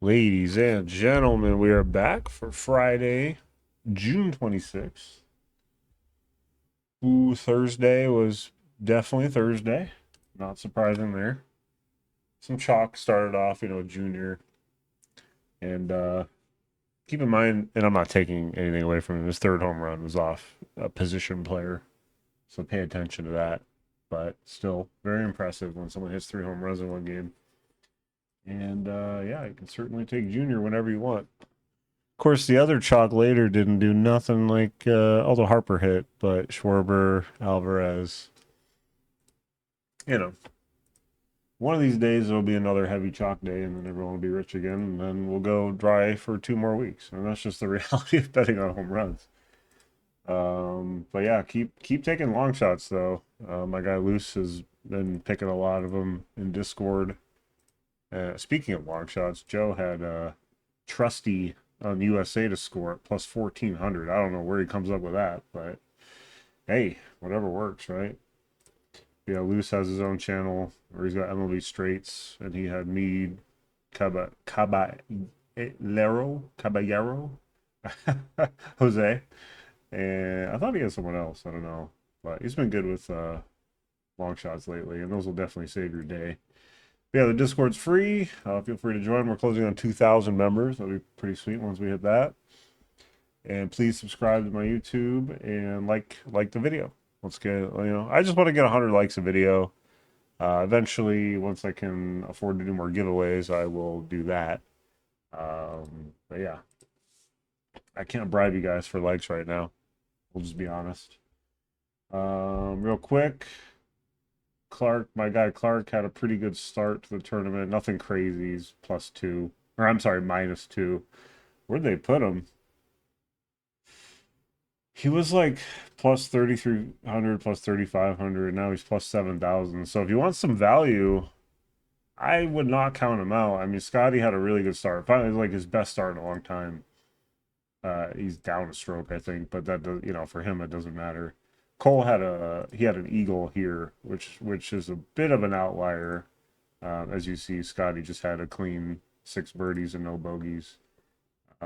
Ladies and gentlemen, we are back for Friday, June 26th. Ooh, Thursday was definitely Thursday. Not surprising there. Some chalk started off, junior. And keep in mind, and I'm not taking anything away from him, his third home run was off a position player. So pay attention to that. But still, very impressive when someone hits three home runs in one game. And yeah, you can certainly take junior whenever you want. Of course, the other chalk later didn't do nothing like although Harper hit, but Schwarber, Alvarez, you know, one of these days there'll be another heavy chalk day, and then everyone will be rich again, and then we'll go dry for 2 more weeks, and that's just the reality of betting on home runs. But yeah, keep taking long shots though. My guy Luce has been picking a lot of them in Discord. Speaking of long shots, Joe had Trusty on USA to score at plus 1400. I don't know where he comes up with that, but hey, whatever works, right? Yeah, Luce has his own channel where he's got MLB straights, and he had Mead, Caballero, Jose, and I thought he had someone else. I don't know, but he's been good with long shots lately, and those will definitely save your day. But yeah, the Discord's free. Feel free to join. We're closing on 2,000 members. That'll be pretty sweet once we hit that. And please subscribe to my YouTube and like the video. Let's get, I just want to get 100 likes a video. Eventually, once I can afford to do more giveaways, I will do that. But yeah, I can't bribe you guys for likes right now. We'll just be honest. Real quick, Clark, my guy Clark had a pretty good start to the tournament. Nothing crazy. He's +2, or I'm sorry, -2. Where'd they put him? He was like plus 3,300, plus 3,500. Now he's plus 7,000. So if you want some value, I would not count him out. I mean, Scotty had a really good start. Finally, like his best start in a long time. He's down a stroke, I think, but that does, for him it doesn't matter. Cole had an eagle here, which is a bit of an outlier. As you see, Scotty just had a clean 6 birdies and no bogeys.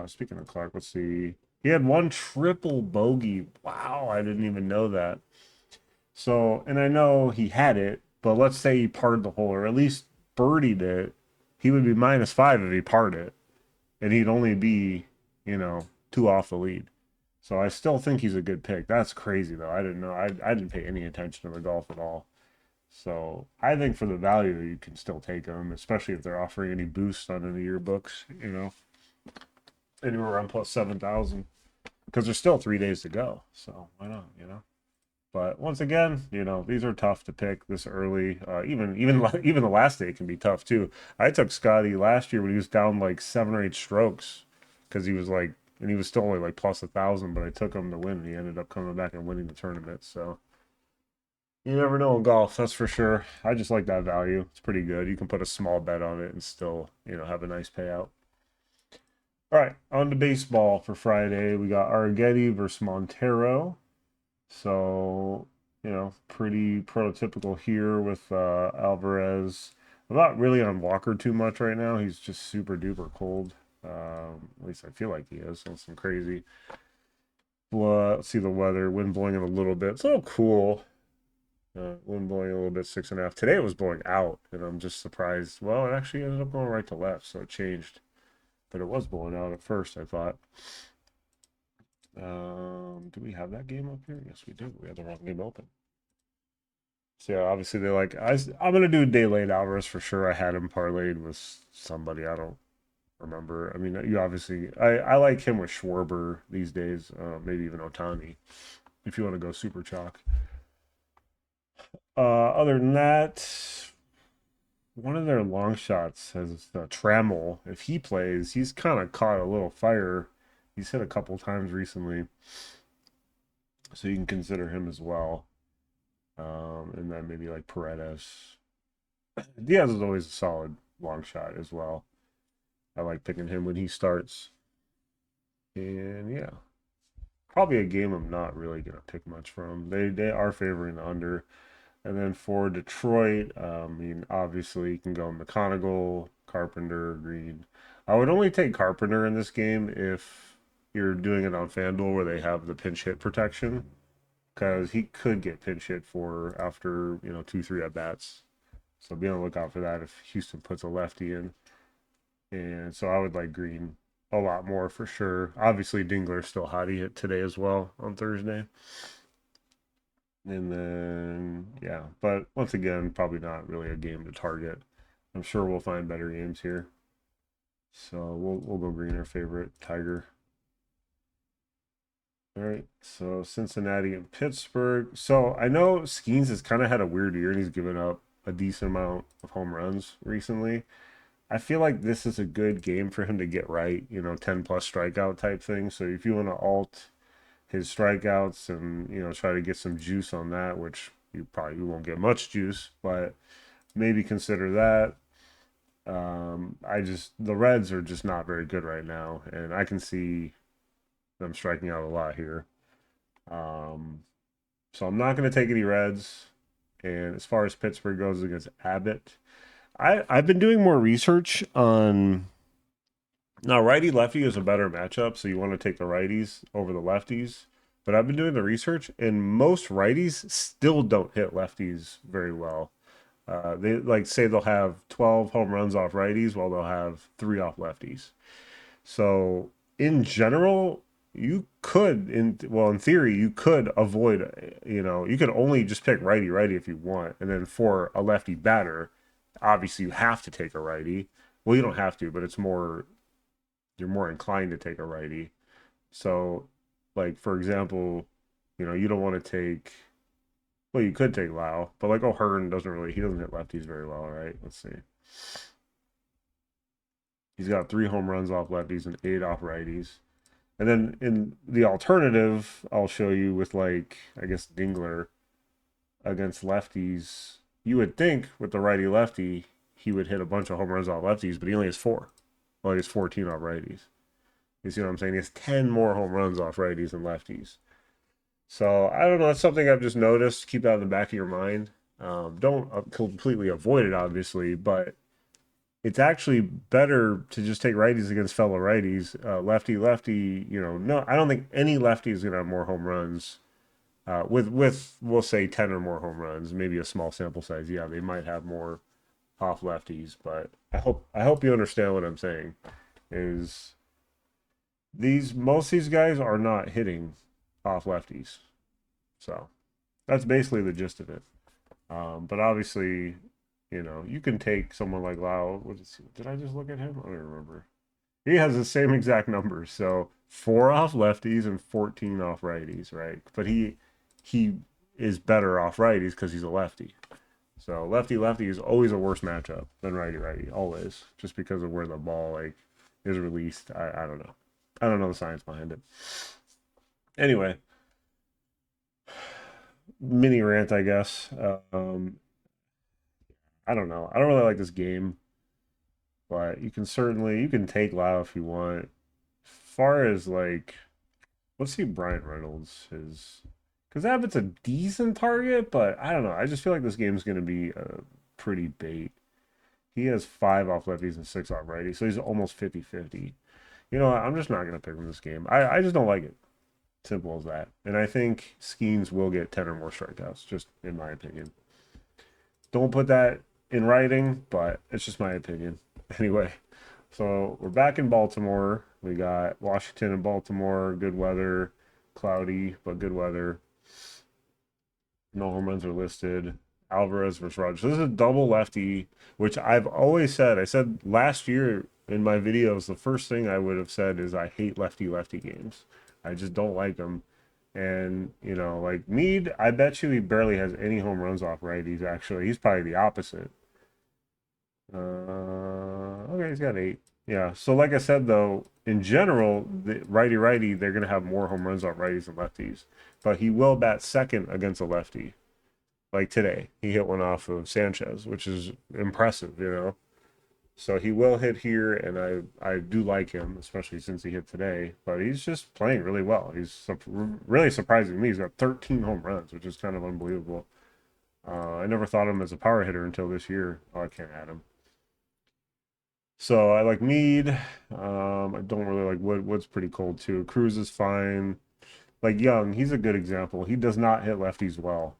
Speaking of Clark, let's see. He had one triple bogey. Wow, I didn't even know that. So, and I know he had it, but let's say he parred the hole, or at least birdied it. He would be -5 if he parred it, and he'd only be, 2 off the lead. So I still think he's a good pick. That's crazy though. I didn't know. I didn't pay any attention to the golf at all. So I think for the value, you can still take them, especially if they're offering any boosts on any yearbooks. Anywhere around plus 7,000, because there's still 3 days to go. So why not? But once again, these are tough to pick this early. Even the last day can be tough too. I took Scotty last year when he was down like 7 or 8 strokes, because he was like, and he was still only like plus 1,000. But I took him to win, and he ended up coming back and winning the tournament. So you never know in golf, that's for sure. I just like that value. It's pretty good. You can put a small bet on it and still, have a nice payout. All right, on to baseball for Friday. We got Arrighetti versus Montero. So, pretty prototypical here with Alvarez. I'm not really on Walker too much right now. He's just super duper cold. At least I feel like he is. That's some crazy. Well, let's see the weather. Wind blowing in a little bit. It's a little cool. Wind blowing a little bit, 6.5. Today it was blowing out, and I'm just surprised. Well, it actually ended up going right to left, so it changed. But it was blowing out at first, I thought. Do we have that game up here? Yes, we do. We have the wrong game open. So yeah, obviously they like I'm gonna do a day late Alvarez for sure. I had him parlayed with somebody. I don't remember. I mean, you obviously I like him with Schwarber these days. Maybe even Otani, if you want to go super chalk. Other than that, one of their long shots has Trammell. If he plays, he's kind of caught a little fire. He's hit a couple times recently, so you can consider him as well. And then maybe like Paredes. Diaz is always a solid long shot as well. I like picking him when he starts. And yeah, probably a game I'm not really gonna pick much from. They are favoring the under. And then for Detroit, I mean, obviously you can go McConaughey, Carpenter, Green. I would only take Carpenter in this game if you're doing it on FanDuel where they have the pinch hit protection, because he could get pinch hit for after, 2, 3 at bats. So be on the lookout for that if Houston puts a lefty in. And so I would like Green a lot more for sure. Obviously, Dingler's still hot. He hit today as well on Thursday. And then, yeah, but once again, probably not really a game to target. I'm sure we'll find better games here. So we'll go Green, our favorite Tiger. All right, so Cincinnati and Pittsburgh. So I know Skeens has kind of had a weird year and he's given up a decent amount of home runs recently. I feel like this is a good game for him to get right, 10 plus strikeout type thing. So if you want to alt his strikeouts and, try to get some juice on that, which you probably won't get much juice, but maybe consider that. The Reds are just not very good right now, and I can see them striking out a lot here. So I'm not going to take any Reds. And as far as Pittsburgh goes against Abbott, I've been doing more research on now righty lefty is a better matchup, so you want to take the righties over the lefties. But I've been doing the research, and most righties still don't hit lefties very well. They like say they'll have 12 home runs off righties while they'll have 3 off lefties. So in general, you could in theory you could avoid, you could only just pick righty if you want, and then for a lefty batter, obviously you have to take a righty. Well, you don't have to, but you're more inclined to take a righty. So, like for example, you don't want to take. Well, you could take Lau, but like O'Hearn he doesn't hit lefties very well, right? Let's see. He's got 3 home runs off lefties and 8 off righties. And then in the alternative, I'll show you with like, I guess Dingler against lefties. You would think with the righty lefty, he would hit a bunch of home runs off lefties, but he only has 4. Well, he has 14 off righties. You see what I'm saying? He has 10 more home runs off righties than lefties. So I don't know. That's something I've just noticed. Keep that in the back of your mind. Don't completely avoid it, obviously, but it's actually better to just take righties against fellow righties. Lefty. No, I don't think any lefty is going to have more home runs. With we'll say 10 or more home runs, maybe a small sample size. Yeah, they might have more off lefties, but I hope you understand what I'm saying. Is most of these guys are not hitting off lefties. So that's basically the gist of it. But obviously, you can take someone like Lau. Did I just look at him? I don't remember. He has the same exact numbers. So 4 off lefties and 14 off righties, right? But he is better off righties because he's a lefty. So lefty is always a worse matchup than righty, always, just because of where the ball is released. I don't know. I don't know the science behind it. Anyway, mini rant, I guess. I don't know. I don't really like this game, but you can take Lau if you want. As far as like, let's see Bryant Reynolds because Abbott's a decent target, but I don't know. I just feel like this game's going to be a pretty bait. He has 5 off lefties and 6 off righties, so he's almost 50-50. You know what? I'm just not going to pick him this game. I just don't like it. Simple as that. And I think Skeens will get 10 or more strikeouts, just in my opinion. Don't put that in writing, but it's just my opinion. Anyway, so we're back in Baltimore. We got Washington and Baltimore. Good weather. Cloudy, but good weather. No home runs are listed. Alvarez versus Rogers. This is a double lefty, which I've always said. I said last year in my videos, the first thing I would have said is I hate lefty games. I just don't like them. And, like Mead, I bet you he barely has any home runs off righties, actually. He's probably the opposite. Okay, he's got 8. Yeah, so like I said, though, in general, the righty, they're going to have more home runs off righties than lefties. But he will bat second against a lefty. Like today, he hit one off of Sanchez, which is impressive. So he will hit here, and I do like him, especially since he hit today. But he's just playing really well. He's really surprising me. He's got 13 home runs, which is kind of unbelievable. I never thought of him as a power hitter until this year. Oh, I can't add him. So I like Mead. I don't really like Wood. Wood's pretty cold too. Cruz is fine. Like Young, he's a good example. He does not hit lefties well,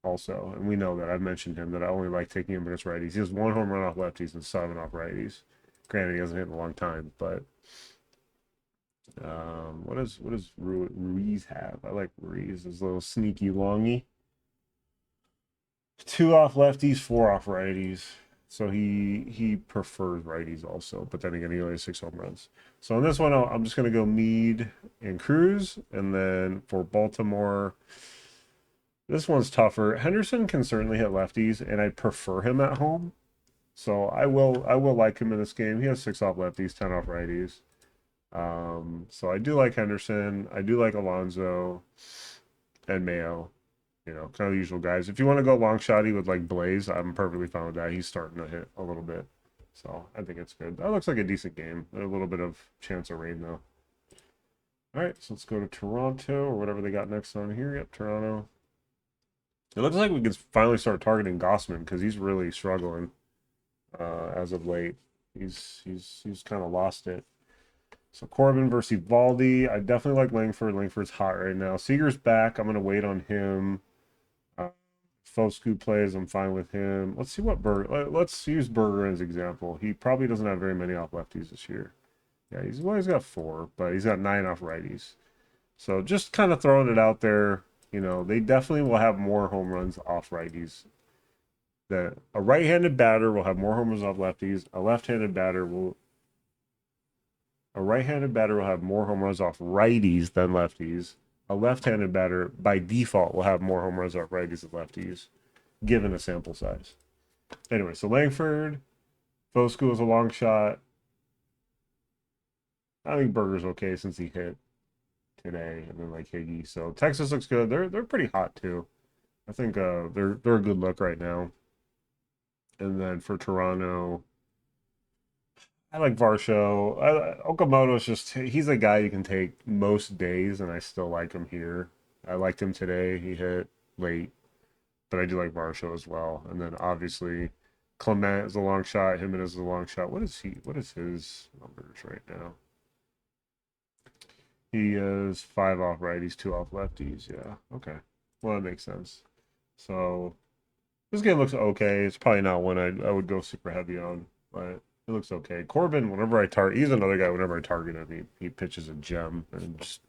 also, and we know that. I've mentioned him that I only like taking him against righties. He has 1 home run off lefties and 7 off righties. Granted, he hasn't hit in a long time, but what does Ruiz have? I like Ruiz, his little sneaky longy. 2 off lefties, 4 off righties. So he prefers righties also, but then again, he only has 6 home runs. So on this one, I'm just gonna go Mead and Cruz, and then for Baltimore, this one's tougher. Henderson can certainly hit lefties, and I prefer him at home. So I will like him in this game. He has 6 off lefties, 10 off righties. So I do like Henderson. I do like Alonso and Mayo. You know, kind of the usual guys. If you want to go long shotty with like Blaze, I'm perfectly fine with that. He's starting to hit a little bit. So I think it's good. That looks like a decent game. A little bit of chance of rain though. All right, so let's go to Toronto or whatever they got next on here. Yep, Toronto. It looks like we can finally start targeting Gossman because he's really struggling as of late. He's kind of lost it. So Corbin versus Valdi. I definitely like Langford. Langford's hot right now. Seager's back. I'm gonna wait on him. Foscu plays. I'm fine with him. Let's see what Berger. Let's use Berger as an example. He probably doesn't have very many off lefties this year. Yeah, he's got 4, but he's got 9 off righties. So just kind of throwing it out there. You know, they definitely will have more home runs off righties. That a right-handed batter will have more home runs off lefties. A right-handed batter will have more home runs off righties than lefties. A left-handed batter, by default, will have more home runs off righties than lefties, given a sample size. Anyway, so Langford, Foscu is a long shot. I think Berger's okay since he hit today, and then like Higgy. So Texas looks good. They're pretty hot too. I think they're a good look right now. And then for Toronto, I like Varsho. Okamoto's just he's a guy you can take most days, and I still like him here. I liked him today. He hit late, but I do like Varsho as well. And then obviously Clement is a long shot. Jimenez is a long shot. What is he? What is his numbers right now? He is 5 off righties, 2 off lefties. Yeah. Okay. Well, that makes sense. So this game looks okay. It's probably not one I would go super heavy on, but it looks okay. Corbin, whenever I target, he's another guy. Whenever I target him, he pitches a gem, and just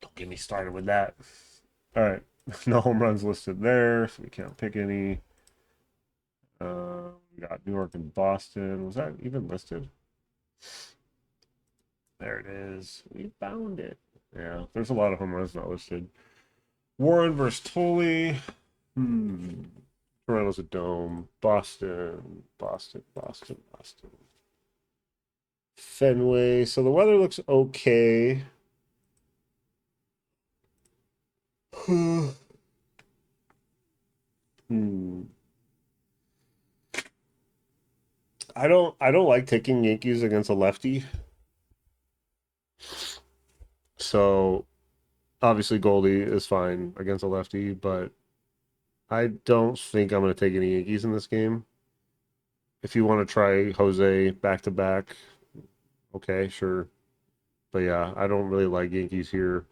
don't get me started with that. All right, no home runs listed there, so we can't pick any. We got New York and Boston. Was that even listed? There it is. We found it. Yeah, there's a lot of home runs not listed. Warren versus Tully. Toronto's a dome. Boston. Fenway. So the weather looks okay. hmm. I don't like taking Yankees against a lefty. So obviously Goldie is fine against a lefty, but I don't think I'm going to take any Yankees in this game. If you want to try Jose back to back, okay, sure. But yeah, I don't really like Yankees here.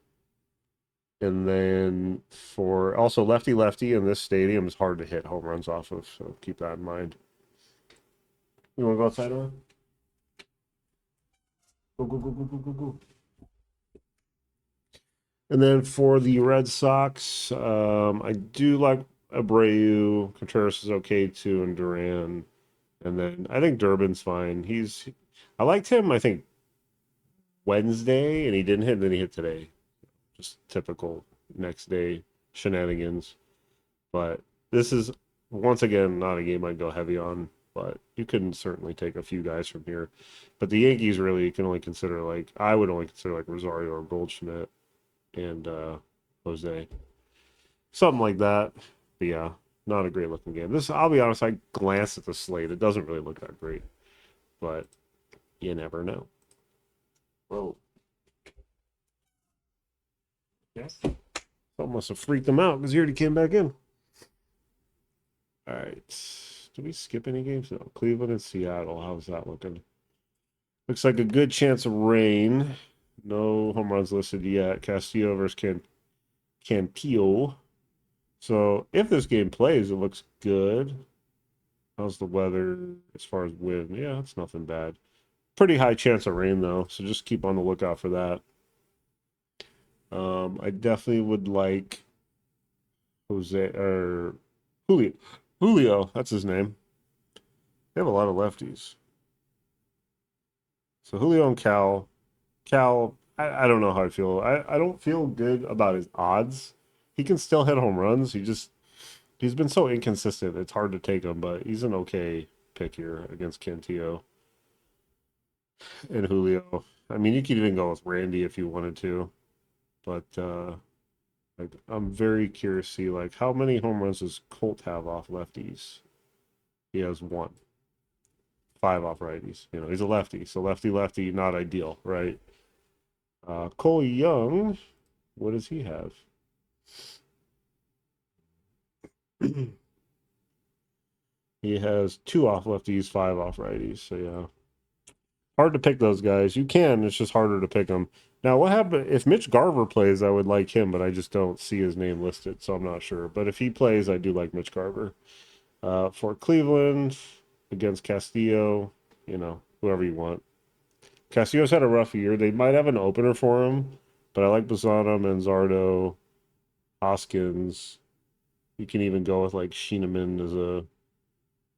And then for also lefty lefty in this stadium is hard to hit home runs off of, so keep that in mind. You want to go outside on? Go. And then for the Red Sox, I do like Abreu. Contreras is okay too, and Duran. And then I think Durbin's fine. I liked him, I think, Wednesday, and he didn't hit, and then he hit today. Just typical next day shenanigans. But this is, once again, not a game I'd go heavy on, but you can certainly take a few guys from here. But the Yankees really, you can only consider, like, I would only consider, like, Rosario or Goldschmidt and Jose. Something like that. But yeah, not a great looking game. This, I'll be honest, I glanced at the slate. It doesn't really look that great, but you never know. Whoa. Yes. Something must have freaked them out because he already came back in. All right. Did we skip any games? No. Cleveland and Seattle. How's that looking? Looks like a good chance of rain. No home runs listed yet. Castillo versus Campillo. So if this game plays, it looks good. How's the weather as far as wind? Yeah, it's nothing bad. Pretty high chance of rain though, so just keep on the lookout for that. I definitely would like Jose or Julio. Julio, that's his name. They have a lot of lefties. So Julio and Cal. Cal, I don't know how I feel. I don't feel good about his odds. He can still hit home runs. He's been so inconsistent. It's hard to take him, but he's an okay pick here against Cantillo and Julio. I mean, you could even go with Randy if you wanted to, but like I'm very curious to see like how many home runs does Colt have off lefties? He has one. Five off righties. You know, he's a lefty, so lefty lefty, not ideal, right? Cole Young, what does he have? He has two off lefties, five off righties. So yeah, hard to pick those guys. You can, it's just harder to pick them. Now, what happened if Mitch Garver plays? I would like him, but I just don't see his name listed, so I'm not sure. But if he plays, I do like Mitch Garver. For Cleveland against Castillo, you know, whoever you want. Castillo's had a rough year. They might have an opener for him, but I like Bassano, Manzardo, Hoskins. You can even go with like Schneeman as a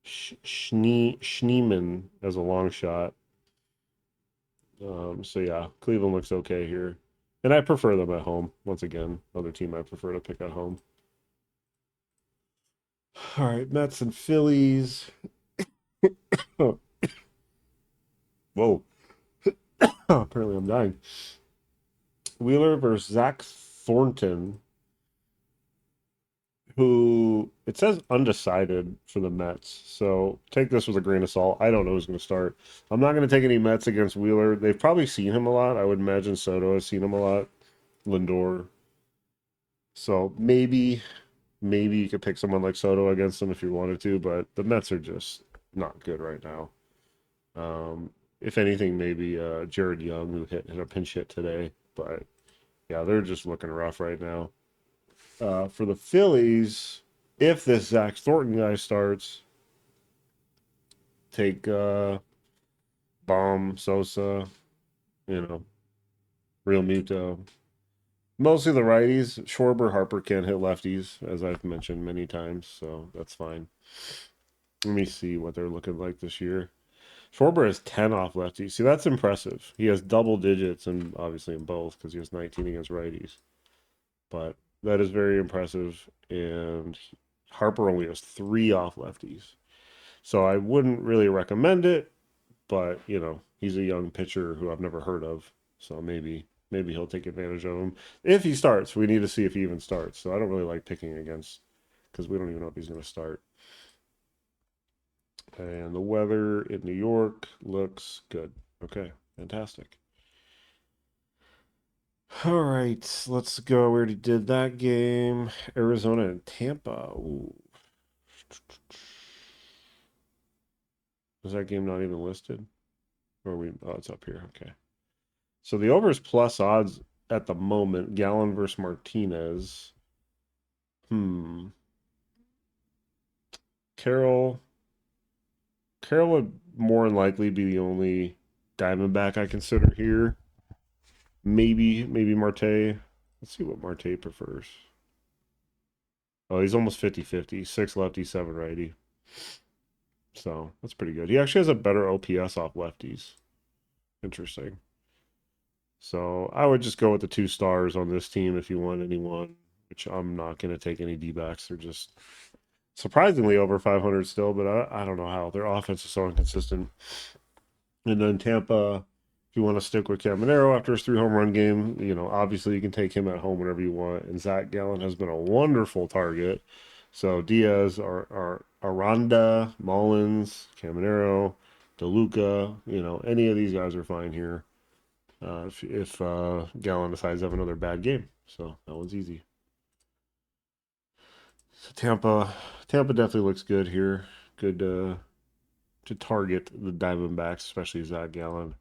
Schneeman as a long shot. So yeah, Cleveland looks okay here, and I prefer them at home. Once again, other team I prefer to pick at home. All right, Mets and Phillies. Oh, whoa! Apparently, I'm dying. Wheeler versus Zach Thornton, who it says undecided for the Mets. So take this with a grain of salt. I don't know who's going to start. I'm not going to take any Mets against Wheeler. They've probably seen him a lot. I would imagine Soto has seen him a lot. Lindor. So maybe you could pick someone like Soto against them if you wanted to, but the Mets are just not good right now. If anything, maybe Jared Young, who hit a pinch hit today, but yeah, they're just looking rough right now. For the Phillies, if this Zach Thornton guy starts, take Baum, Sosa, you know, Real Muto. Mostly the righties. Schwarber, Harper can hit lefties, as I've mentioned many times, so that's fine. Let me see what they're looking like this year. Schwarber has 10 off lefties. See, that's impressive. He has double digits, and obviously in both, because he has 19 against righties. But that is very impressive. And Harper only has 3 off lefties. So I wouldn't really recommend it, but, you know, he's a young pitcher who I've never heard of. So maybe he'll take advantage of him. If he starts, we need to see if he even starts. So I don't really like picking against, because we don't even know if he's going to start. And the weather in New York looks good. Okay, fantastic. All right, let's go. We already did that game. Arizona and Tampa. Ooh. Is that game not even listed? Or we? Oh, it's up here. Okay. So the over is plus odds at the moment. Gallon versus Martinez. Carroll. Carroll would more than likely be the only Diamondback I consider here. Maybe Marte. Let's see what Marte prefers. Oh, he's almost 50-50. 6 lefty, 7 righty. So that's pretty good. He actually has a better OPS off lefties. Interesting. So I would just go with the 2 stars on this team if you want anyone, which I'm not going to take any D-backs. They're just surprisingly over 500 still, but I don't know how. Their offense is so inconsistent. And then Tampa, if you want to stick with Caminero after his 3 home run game, you know, obviously you can take him at home whenever you want. And Zach Gallen has been a wonderful target. So Diaz, Aranda, Mullins, Caminero, DeLuca, you know, any of these guys are fine here. If Gallen decides to have another bad game, so that one's easy. So Tampa definitely looks good here. Good to target the Diamondbacks, especially Zach Gallen.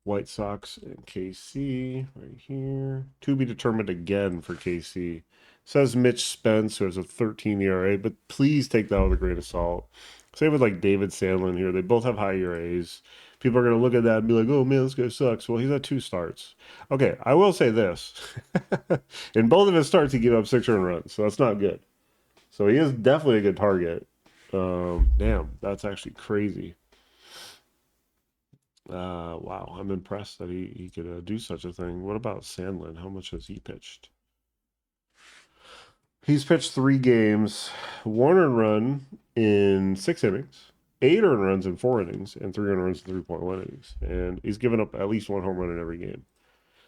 White Sox and KC right here. To be determined again for KC. Says Mitch Spence, who has a 13 ERA, but please take that with a grain of salt. Same with like David Sandlin here. They both have high ERAs. People are going to look at that and be like, oh man, this guy sucks. Well, he's had 2 starts. Okay, I will say this. In both of his starts, he gave up 6 earned runs, so that's not good. So he is definitely a good target. Damn, that's actually crazy. Wow, I'm impressed that he could do such a thing. What about Sandlin? How much has he pitched? He's pitched 3 games, 1 earned run in 6 innings, 8 earned runs in 4 innings, and 3 earned runs in 3.1 innings. And he's given up at least 1 home run in every game.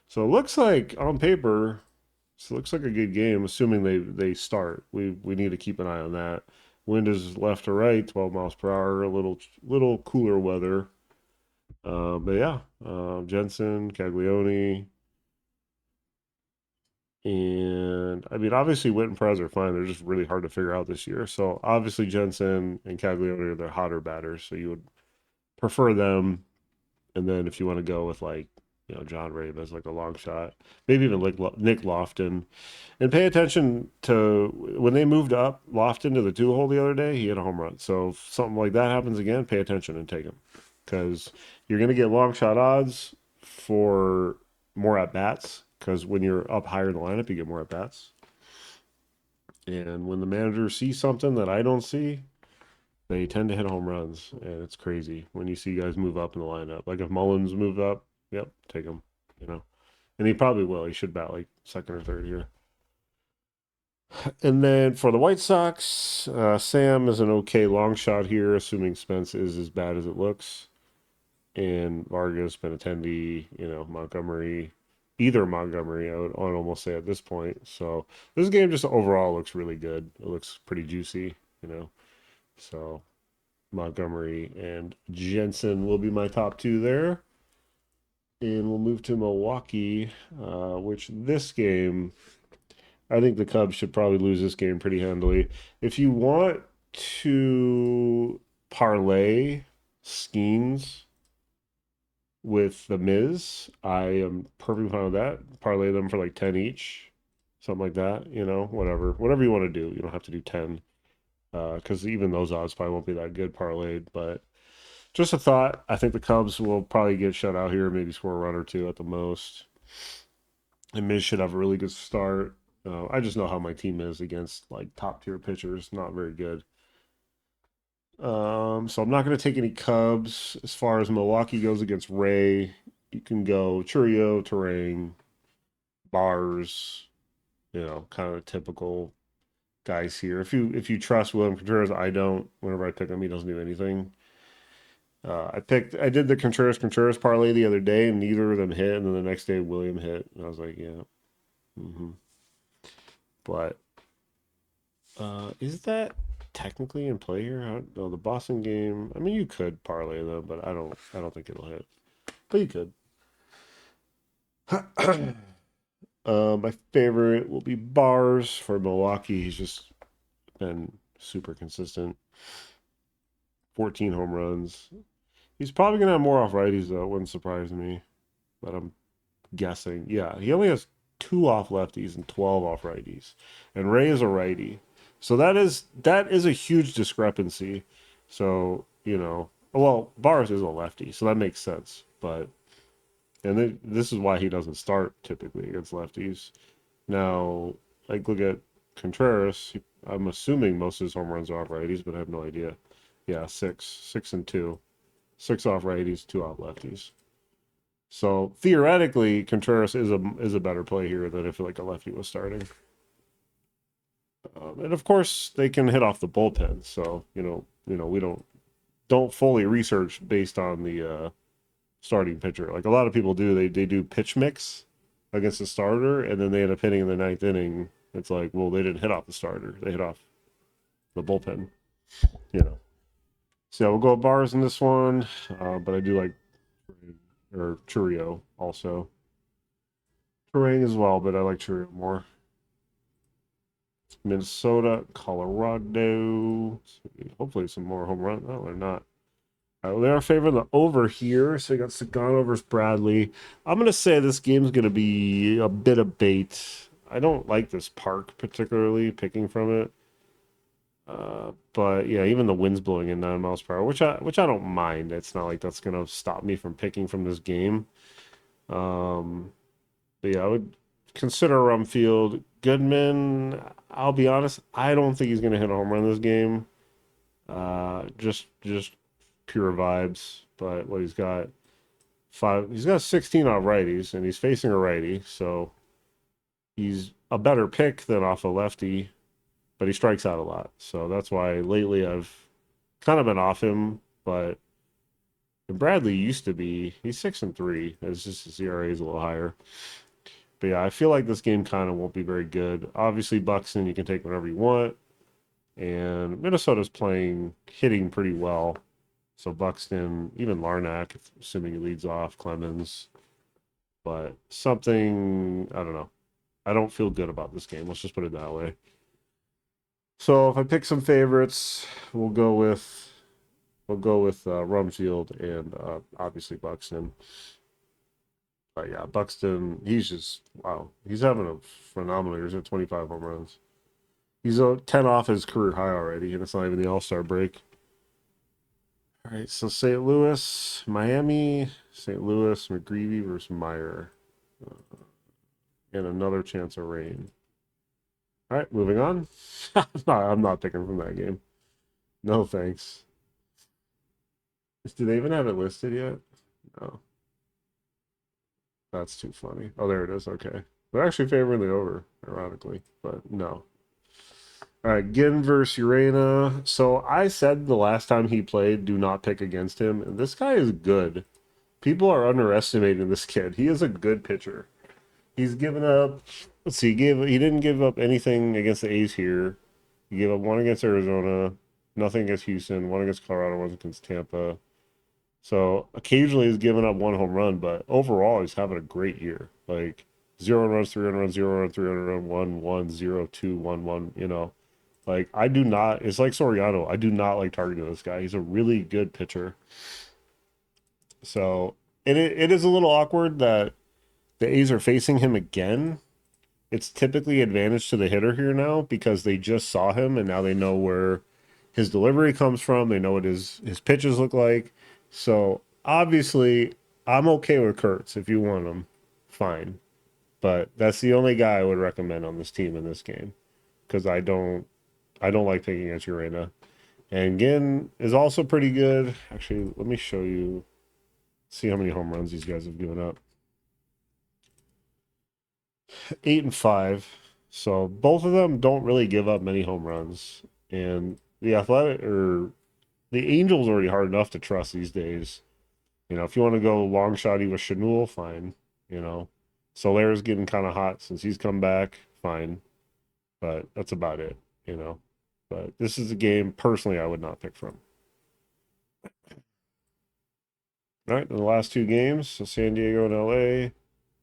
So it looks like on paper, it looks like a good game, assuming they start. We need to keep an eye on that. Wind is left to right, 12 miles per hour, a little cooler weather. But yeah, Jensen, Caglione, and I mean, obviously, Witt and Perez are fine. They're just really hard to figure out this year. So obviously, Jensen and Caglione are the hotter batters. So you would prefer them. And then if you want to go with like, John Ray as like a long shot, maybe even like Nick Lofton. And pay attention to when they moved up Lofton to the 2 hole the other day, he hit a home run. So if something like that happens again, pay attention and take him because you're going to get long shot odds for more at bats because when you're up higher in the lineup, you get more at bats. And when the manager sees something that I don't see, they tend to hit home runs, and it's crazy when you see guys move up in the lineup. Like if Mullins moved up, yep, take him. And he probably will. He should bat like second or third here. And then for the White Sox, Sam is an okay long shot here, assuming Spence is as bad as it looks. And Vargas, Benintendi, Montgomery, either Montgomery, I'd almost say at this point. So this game just overall looks really good. It looks pretty juicy. So Montgomery and Jensen will be my top 2 there. And we'll move to Milwaukee, which this game, I think the Cubs should probably lose this game pretty handily. If you want to parlay schemes with the Miz, I am perfectly fine with that. Parlay them for like 10 each, something like that. Whatever you want to do. You don't have to do 10, because even those odds probably won't be that good parlayed. But just a thought. I think the Cubs will probably get shut out here, maybe score a run or 2 at the most. And Miz should have a really good start. I just know how my team is against like top tier pitchers, not very good. So I'm not going to take any Cubs. As far as Milwaukee goes against Ray, you can go Churio, Terang, Bars, kind of typical guys here. If you trust William Contreras, I don't. Whenever I pick him, he doesn't do anything. I did the Contreras parlay the other day, and neither of them hit. And then the next day, William hit, and I was like, yeah. But is that technically in play here? I don't know. The Boston game. I mean, you could parlay them, but I don't think it'll hit. But you could. My favorite will be Bars for Milwaukee. He's just been super consistent. 14 home runs. He's probably gonna have more off righties though. It wouldn't surprise me, but I'm guessing. Yeah, he only has 2 off lefties and 12 off righties, and Ray is a righty. So that is a huge discrepancy. So well, Bars is a lefty, so that makes sense. But this is why he doesn't start typically against lefties. Now, like look at Contreras. I'm assuming most of his home runs are off righties, but I have no idea. Yeah, 6 and 2, 6 off righties, 2 off lefties. So theoretically, Contreras is a better play here than if like a lefty was starting. And of course, they can hit off the bullpen. So we don't fully research based on the starting pitcher. Like a lot of people do. They do pitch mix against the starter, and then they end up hitting in the 9th inning. It's like, well, they didn't hit off the starter. They hit off the bullpen. So we'll go Bars in this one, but I do like Churio also. Terang as well, but I like Churio more. Minnesota, Colorado. Hopefully some more home run. No, they're not. They are favoring the over here. So you got Sagano versus Bradley. I'm gonna say this game's gonna be a bit of bait. I don't like this park particularly, picking from it. But yeah, even the wind's blowing in 9 miles per hour, which I don't mind. It's not like that's gonna stop me from picking from this game. Um, but yeah, I would consider Rumfield. Goodman, I'll be honest, I don't think he's gonna hit a home run this game. Just pure vibes. But what he's got 16 off righties, and he's facing a righty, so he's a better pick than off a lefty, but he strikes out a lot. So that's why lately I've kind of been off him. But Bradley used to be, he's 6-3. It's just his ERA is a little higher. But yeah, I feel like this game kind of won't be very good. Obviously, Buxton, you can take whatever you want. And Minnesota's hitting pretty well. So Buxton, even Larnack, assuming he leads off, Clemens. But something, I don't know. I don't feel good about this game. Let's just put it that way. So if I pick some favorites, we'll go with Rumfield and obviously Buxton. But yeah, Buxton, he's just wow. He's having a phenomenal year. He's at 25 home runs. He's 10 off his career high already, and it's not even the All-Star break. All right, so St. Louis, Miami, St. Louis, McGreevy versus Meyer, and another chance of rain. All right, moving on. I'm not picking from that game. No thanks. Do they even have it listed yet? No. That's too funny. Oh, there it is. Okay. They're actually favoring the over, ironically, but no. All right, Ginn versus Urena. So I said the last time he played, do not pick against him. And this guy is good. People are underestimating this kid. He is a good pitcher. He's given up. Let's see. He didn't give up anything against the A's here. He gave up one against Arizona, nothing against Houston, one against Colorado, one against Tampa. So occasionally he's giving up one home run, but overall he's having a great year. Like 0 runs, 3 runs, 0 run, 3 run, 1, 0, 2, 1. Like I do not. It's like Soriano. I do not like targeting this guy. He's a really good pitcher. So it is a little awkward that the A's are facing him again. It's typically advantage to the hitter here now because they just saw him and now they know where his delivery comes from. They know what his pitches look like. So obviously, I'm okay with Kurtz if you want him, fine. But that's the only guy I would recommend on this team in this game because I don't like picking against Urena. And Ginn is also pretty good. Actually, let me show you. See how many home runs these guys have given up. 8 and 5. So both of them don't really give up many home runs. And the Angels are already hard enough to trust these days. If you want to go long shotty with Chanul, fine. Solera's getting kind of hot since he's come back, fine. But that's about it. But this is a game personally I would not pick from. All right, in the last two games, so San Diego and LA.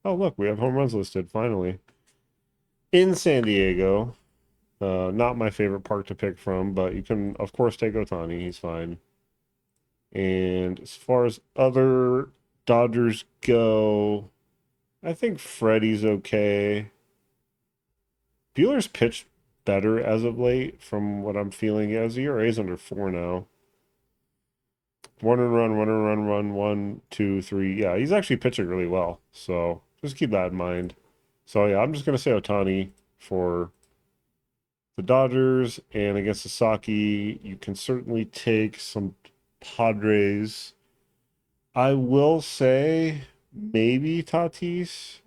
Oh, look, we have home runs listed finally. In San Diego, not my favorite park to pick from, but you can, of course, take Otani. He's fine. And as far as other Dodgers go, I think Freddie's okay. Bueller's pitched better as of late from what I'm feeling. His ERA is under 4 now. One and run, 1, 2, 3. Yeah, he's actually pitching really well. So just keep that in mind. So yeah, I'm just gonna say Otani for the Dodgers, and against Sasaki, you can certainly take some Padres. I will say maybe Tatis,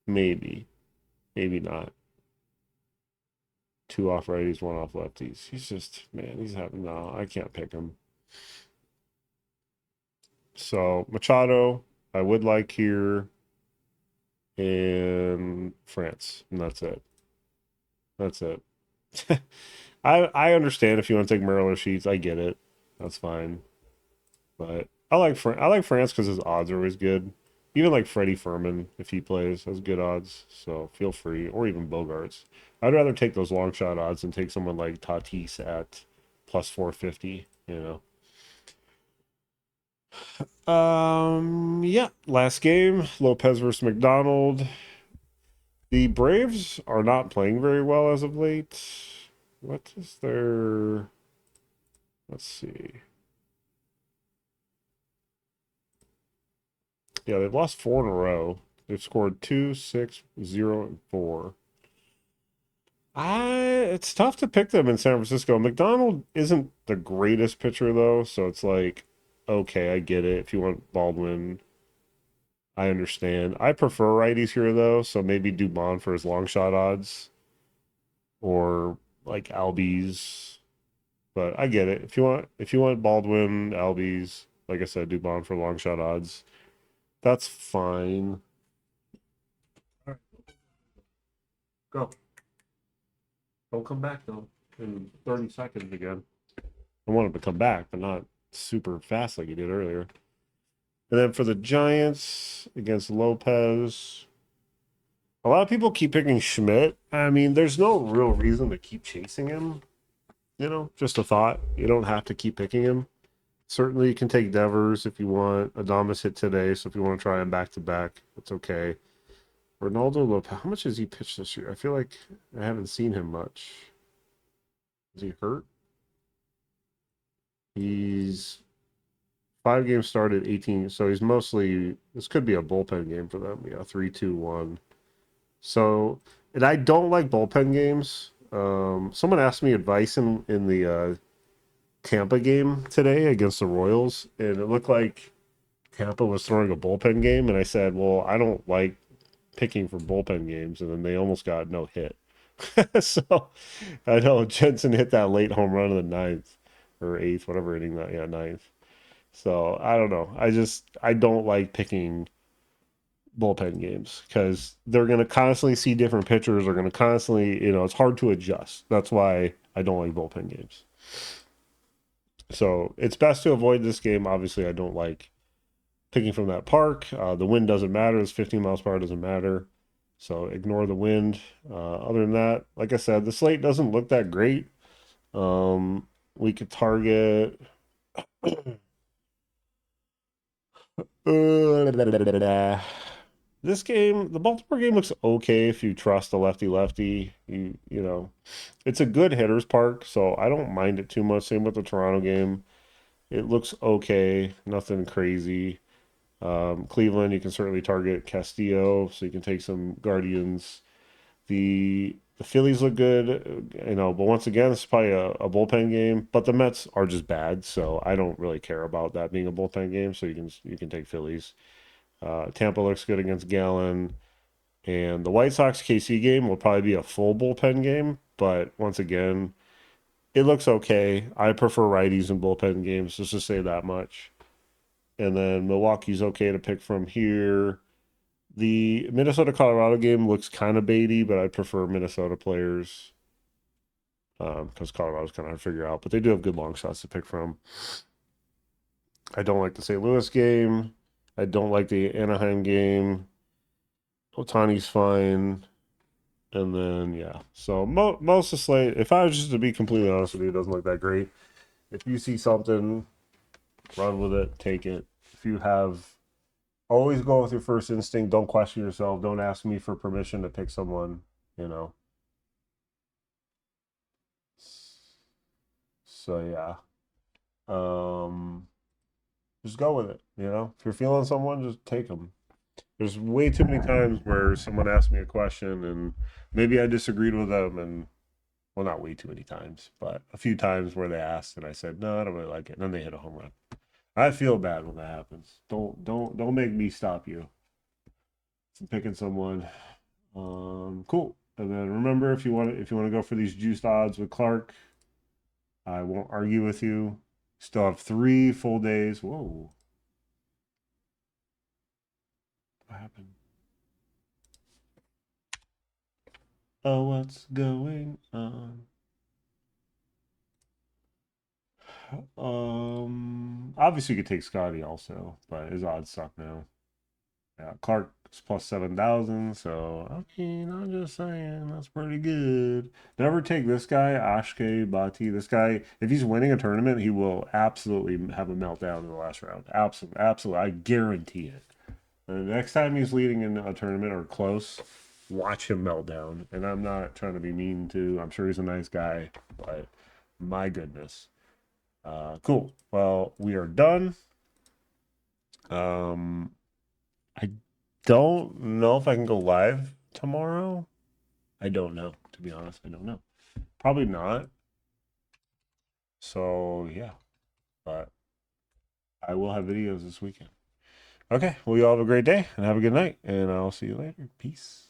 maybe, maybe not. 2 off righties, 1 off lefties. He's just man, no, I can't pick him. So Machado, I would like here in France, and that's it. That's it. I understand if you want to take Merrill or Sheets, I get it. That's fine. But I like France because his odds are always good. Even like Freddie Furman, if he plays, has good odds. So feel free, or even Bogarts. I'd rather take those long shot odds than take someone like Tatis at plus 450. Yeah. Last game, Lopez versus McDonald. The Braves are not playing very well as of late. What is their? Let's see. Yeah, they've lost four in a row. They've scored 2, 6, 0, and 4. It's tough to pick them in San Francisco. McDonald isn't the greatest pitcher though, so it's like, okay, I get it. If you want Baldwin, I understand. I prefer righties here though, so maybe Dubon for his long shot odds or like Albies. But I get it. If you want Baldwin, Albies, like I said, Dubon for long shot odds, that's fine. All right, go. Don't come back though in 30 seconds again. I want him to come back, but not super fast like he did earlier. And then for the Giants against Lopez, a lot of people keep picking Schmidt. I mean, there's no real reason to keep chasing him. Just a thought. You don't have to keep picking him. Certainly, you can take Devers if you want. Adames hit today, so if you want to try him back to back, that's okay. Ronaldo Lopez, how much has he pitched this year? I feel like I haven't seen him much. Is he hurt? He's 5 games started, 18. So he's mostly, this could be a bullpen game for them. Yeah, 3-2-1. So, and I don't like bullpen games. Someone asked me advice in the Tampa game today against the Royals, and it looked like Tampa was throwing a bullpen game. And I said, well, I don't like picking for bullpen games. And then they almost got no hit. So I know Jensen hit that late home run in the ninth or eighth, whatever inning that, yeah, ninth. So I don't know. I don't like picking bullpen games because they're going to constantly see different pitchers. They're going to constantly, it's hard to adjust. That's why I don't like bullpen games. So it's best to avoid this game. Obviously, I don't like picking from that park. The wind doesn't matter. It's 15 miles per hour doesn't matter. So ignore the wind. Other than that, like I said, the slate doesn't look that great. We could target. This game, the Baltimore game looks okay if you trust a lefty lefty. It's a good hitter's park, so I don't mind it too much. Same with the Toronto game. It looks okay, nothing crazy. Cleveland, you can certainly target Castillo, so you can take some Guardians. The Phillies look good, but once again, it's probably a bullpen game. But the Mets are just bad, so I don't really care about that being a bullpen game. So you can take Phillies. Tampa looks good against Gallen. And the White Sox KC game will probably be a full bullpen game. But once again, it looks okay. I prefer righties in bullpen games, just to say that much. And then Milwaukee's okay to pick from here. The Minnesota Colorado game looks kind of baity, but I prefer Minnesota players because Colorado's kind of hard to figure out. But they do have good long shots to pick from. I don't like the St. Louis game. I don't like the Anaheim game. Otani's fine. And then, yeah. So most of the slate, if I was just to be completely honest with you, it doesn't look that great. If you see something, run with it, take it. If you have, always go with your first instinct. Don't question yourself. Don't ask me for permission to pick someone, you know. So, yeah. Just go with it. If you're feeling someone, just take them. There's way too many times where someone asked me a question and maybe I disagreed with them, and well, not way too many times, but a few times where they asked and I said, no, I don't really like it. And then they hit a home run. I feel bad when that happens. Don't make me stop you from picking someone. Cool. And then remember, if you want to go for these juiced odds with Clark, I won't argue with you. Still have 3 full days. Whoa. What happened? Oh, what's going on? Obviously you could take Scotty also, but his odds suck now. Clark's plus 7,000. So, I mean, I'm just saying, that's pretty good. Never take this guy, Ashke Bati. This guy, if he's winning a tournament, he will absolutely have a meltdown in the last round. Absolutely. Absolutely. I guarantee it. The next time he's leading in a tournament or close, watch him melt down. And I'm not trying to be mean to, I'm sure he's a nice guy, but my goodness. Cool. Well, we are done. I don't know if I can go live tomorrow. I don't know, to be honest. I don't know. Probably not. So yeah, but I will have videos this weekend. Okay, well, you all have a great day and have a good night, and I'll see you later. Peace.